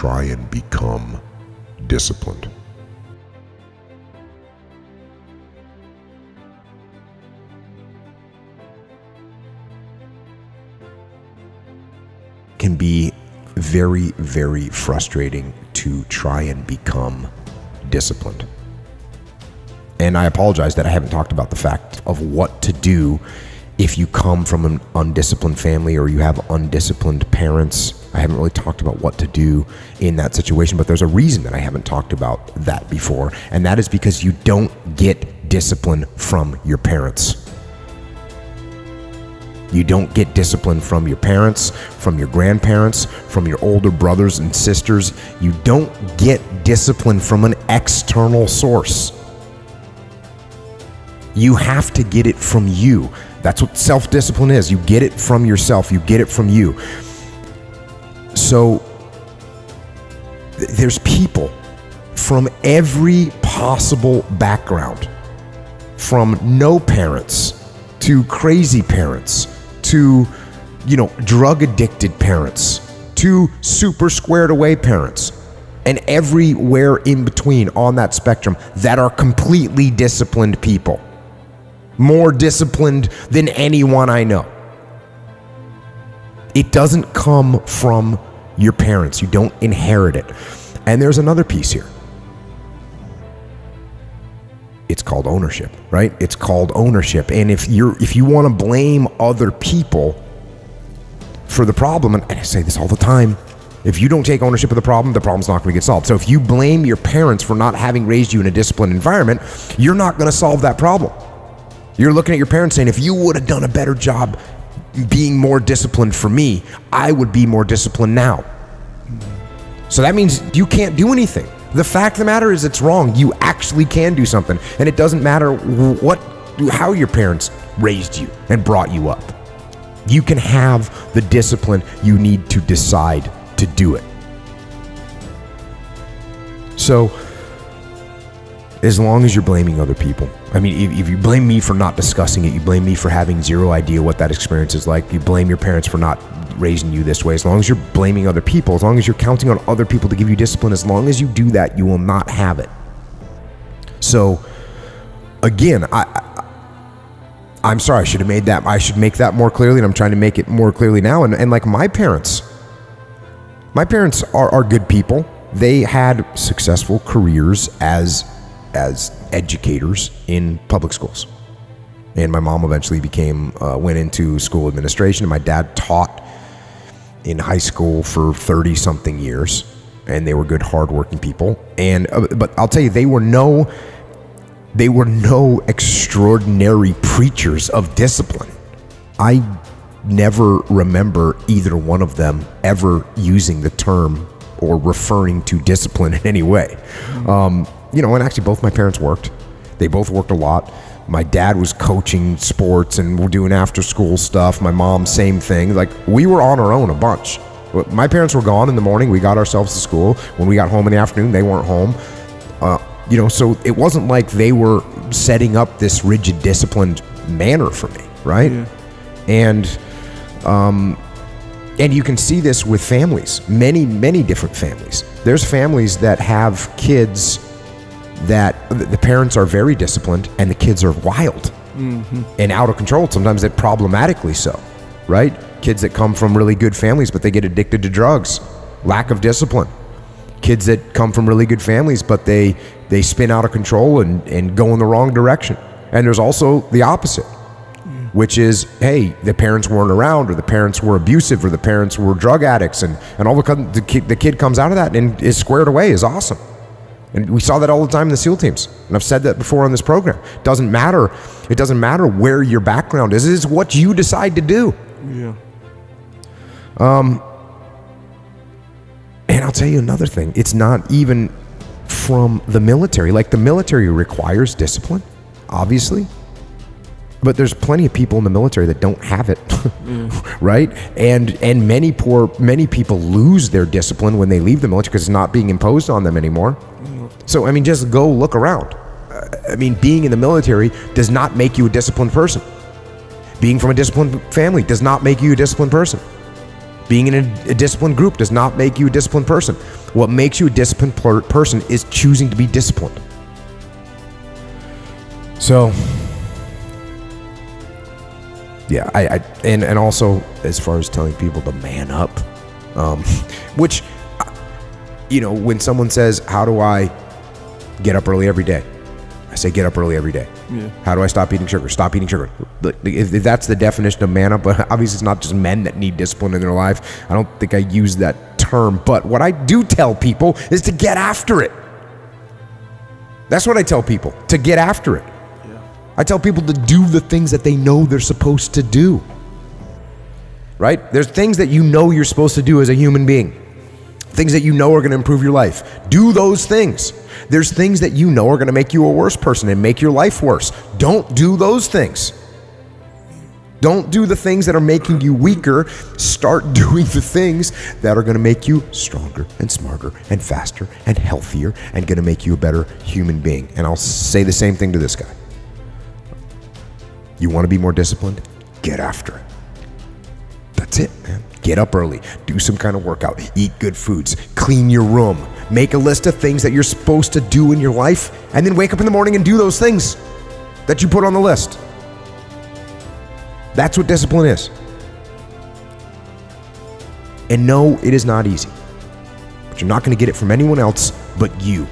try and become disciplined. Can be very, very frustrating to try and become disciplined. And I apologize that I haven't talked about the fact of what to do if you come from an undisciplined family or you have undisciplined parents. I haven't really talked about what to do in that situation, but there's a reason that I haven't talked about that before, and that is because you don't get discipline from your parents. You don't get discipline from your parents, from your grandparents, from your older brothers and sisters. You don't get discipline from an external source. You have to get it from you. That's what self-discipline is. You get it from yourself. You get it from you. So there's people from every possible background, from no parents to crazy parents to, drug addicted parents to super squared away parents, and everywhere in between on that spectrum that are completely disciplined people. More disciplined than anyone I know. It doesn't come from your parents. You don't inherit it. And there's another piece here. It's called ownership, right? It's called ownership. And if you want to blame other people for the problem, and I say this all the time, if you don't take ownership of the problem's not going to get solved. So if you blame your parents for not having raised you in a disciplined environment, you're not going to solve that problem. You're looking at your parents saying, if you would have done a better job being more disciplined for me, I would be more disciplined now. So that means you can't do anything. The fact of the matter is it's wrong. You actually can do something. And it doesn't matter how your parents raised you and brought you up. You can have the discipline you need to decide to do it. So as long as you're blaming other people, if you blame me for not discussing it, you blame me for having zero idea what that experience is like, you blame your parents for not raising you this way, as long as you're blaming other people, as long as you're counting on other people to give you discipline, as long as you do that, you will not have it. So again, I'm sorry, I should make that more clearly, and I'm trying to make it more clearly now. And like my parents are good people. They had successful careers as educators in public schools. And my mom eventually went into school administration, and my dad taught in high school for 30-something years, and they were good, hardworking people. But I'll tell you, they were no extraordinary preachers of discipline. I never remember either one of them ever using the term or referring to discipline in any way. And actually both my parents worked. They both worked a lot. My dad was coaching sports and we're doing after school stuff. My mom, same thing. Like, we were on our own a bunch. My parents were gone in the morning. We got ourselves to school. When we got home in the afternoon, they weren't home. So it wasn't like they were setting up this rigid, disciplined manner for me, right? Yeah. And you can see this with families, many, many different families. There's families that have kids that the parents are very disciplined and the kids are wild and out of control. Sometimes it problematically so, right? Kids that come from really good families, but they get addicted to drugs, lack of discipline. Kids that come from really good families, but they spin out of control and go in the wrong direction. And there's also the opposite, which is, hey, the parents weren't around, or the parents were abusive, or the parents were drug addicts, and all of a sudden the kid comes out of that and is squared away, is awesome. And we saw that all the time in the SEAL teams. And I've said that before on this program. It doesn't matter where your background is. It's what you decide to do. Yeah. And I'll tell you another thing. It's not even from the military. Like, the military requires discipline, obviously. But there's plenty of people in the military that don't have it, right? And many people lose their discipline when they leave the military because it's not being imposed on them anymore. So, just go look around. Being in the military does not make you a disciplined person. Being from a disciplined family does not make you a disciplined person. Being in a disciplined group does not make you a disciplined person. What makes you a disciplined person is choosing to be disciplined. So, yeah, and also as far as telling people to man up, which, when someone says, how do I get up early every day? I say get up early every day. Yeah. How do I stop eating sugar? Stop eating sugar. If that's the definition of man up, but obviously it's not just men that need discipline in their life. I don't think I use that term, but what I do tell people is to get after it. That's what I tell people, to get after it. Yeah. I tell people to do the things that they know they're supposed to do. Right? There's things that you know you're supposed to do as a human being. Things that you know are going to improve your life. Do those things. There's things that you know are going to make you a worse person and make your life worse. Don't do those things. Don't do the things that are making you weaker. Start doing the things that are going to make you stronger and smarter and faster and healthier and going to make you a better human being. And I'll say the same thing to this guy. You want to be more disciplined? Get after it. That's it, man. Get up early, do some kind of workout, eat good foods, clean your room, make a list of things that you're supposed to do in your life, and then wake up in the morning and do those things that you put on the list. That's what discipline is. And no, it is not easy. But you're not going to get it from anyone else but you.